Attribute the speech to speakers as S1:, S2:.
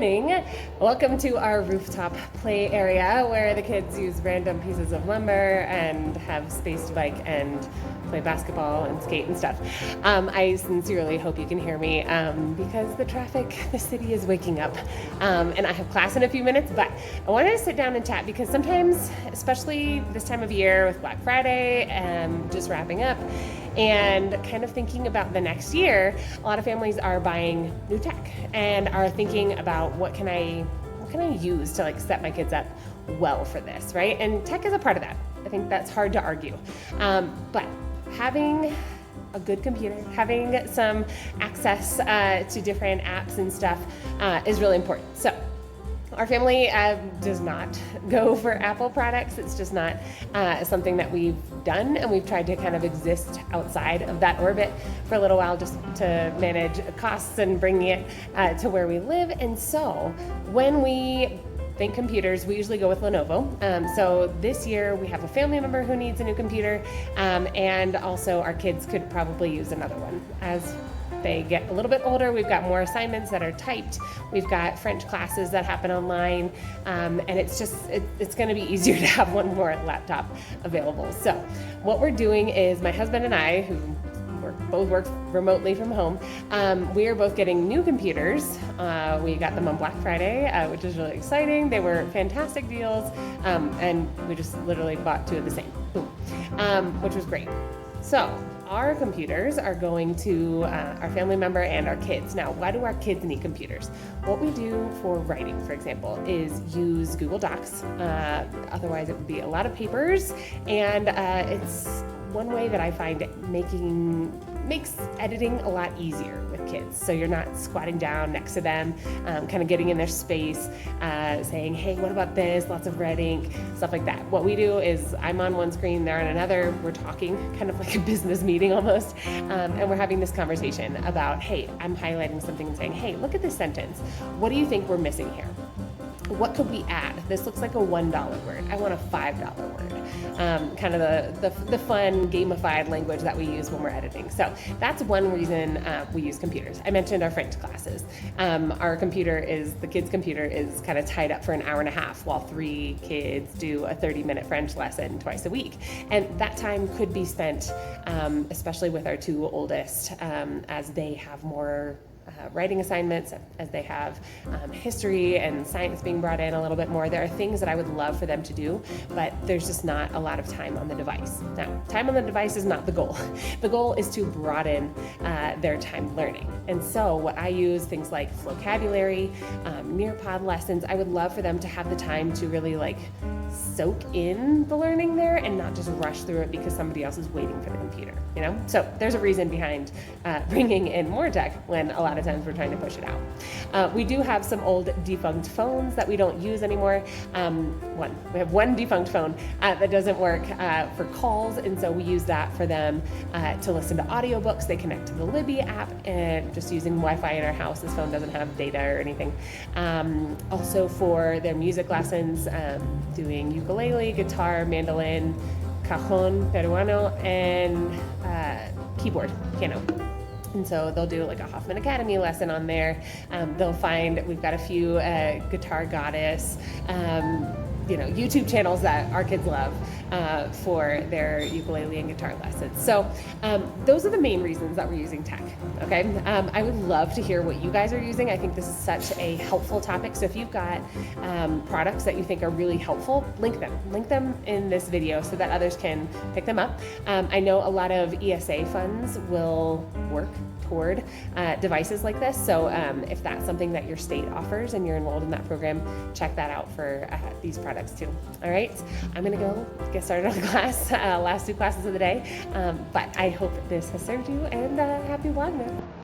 S1: morning. Welcome to our rooftop play area where the kids use random pieces of lumber and have space to bike and play basketball and skate and stuff. I sincerely hope you can hear me because the traffic, the city is waking up. And I have class in a few minutes, but I wanted to sit down and chat because sometimes, especially this time of year with Black Friday and just wrapping up, and kind of thinking about the next year, a lot of families are buying new tech and are thinking about what can I use to like set my kids up well for this, right? And tech is a part of that. I think that's hard to argue. But having a good computer, having some access to different apps and stuff is really important. So our family does not go for Apple products. It's just not something that we've done, and we've tried to kind of exist outside of that orbit for a little while just to manage costs and bring it to where we live. And so when we think computers, we usually go with Lenovo. So this year we have a family member who needs a new computer, and also our kids could probably use another one. As they get a little bit older, we've got more assignments that are typed. We've got French classes that happen online, and it's going to be easier to have one more laptop available. So what we're doing is my husband and I, who both work remotely from home, we are both getting new computers. We got them on Black Friday, which is really exciting. They were fantastic deals, and we just literally bought two of the same, which was great. So our computers are going to our family member and our kids. Now, why do our kids need computers? What we do for writing, for example, is use Google Docs. Otherwise, it would be a lot of papers, and it's one way that I find makes editing a lot easier with kids. So you're not squatting down next to them, kind of getting in their space, saying, hey, what about this? Lots of red ink, stuff like that. What we do is I'm on one screen, they're on another. We're talking kind of like a business meeting almost. And we're having this conversation about, hey, I'm highlighting something and saying, hey, look at this sentence. What do you think we're missing here? What could we add? This looks like a $1 word. I want a $5 word. Kind of the fun gamified language that we use when we're editing. So that's one reason we use computers. I mentioned our French classes. The kids' computer is kind of tied up for an hour and a half while 3 kids do a 30-minute French lesson twice a week. And that time could be spent, especially with our 2 oldest, as they have more writing assignments, as they have history and science being brought in a little bit more. There are things that I would love for them to do, but there's just not a lot of time on the device. Now, time on the device is not the goal. The goal is to broaden their time learning. And so what I use, things like vocabulary, Nearpod lessons, I would love for them to have the time to really like soak in the learning there and not just rush through it because somebody else is waiting for the computer, you know? So there's a reason behind bringing in more tech when a lot of times we're trying to push it out. We do have some old defunct phones that we don't use anymore. We have one defunct phone that doesn't work for calls, and so we use that for them to listen to audiobooks. They connect to the Libby app, and just using Wi-Fi in our house. This phone doesn't have data or anything. Also for their music lessons, doing ukulele, guitar, mandolin, cajon peruano, and keyboard, piano. And so they'll do like a Hoffman Academy lesson on there. They'll find, we've got a few Guitar Goddess, YouTube channels that our kids love for their ukulele and guitar lessons. So those are the main reasons that we're using tech, okay? I would love to hear what you guys are using. I think this is such a helpful topic. So if you've got products that you think are really helpful, link them in this video so that others can pick them up. I know a lot of ESA funds will work toward devices like this. So if that's something that your state offers and you're enrolled in that program, check that out for these products too. All right, I'm gonna go get started on class, last 2 classes of the day, but I hope this has served you, and happy Vlogmas.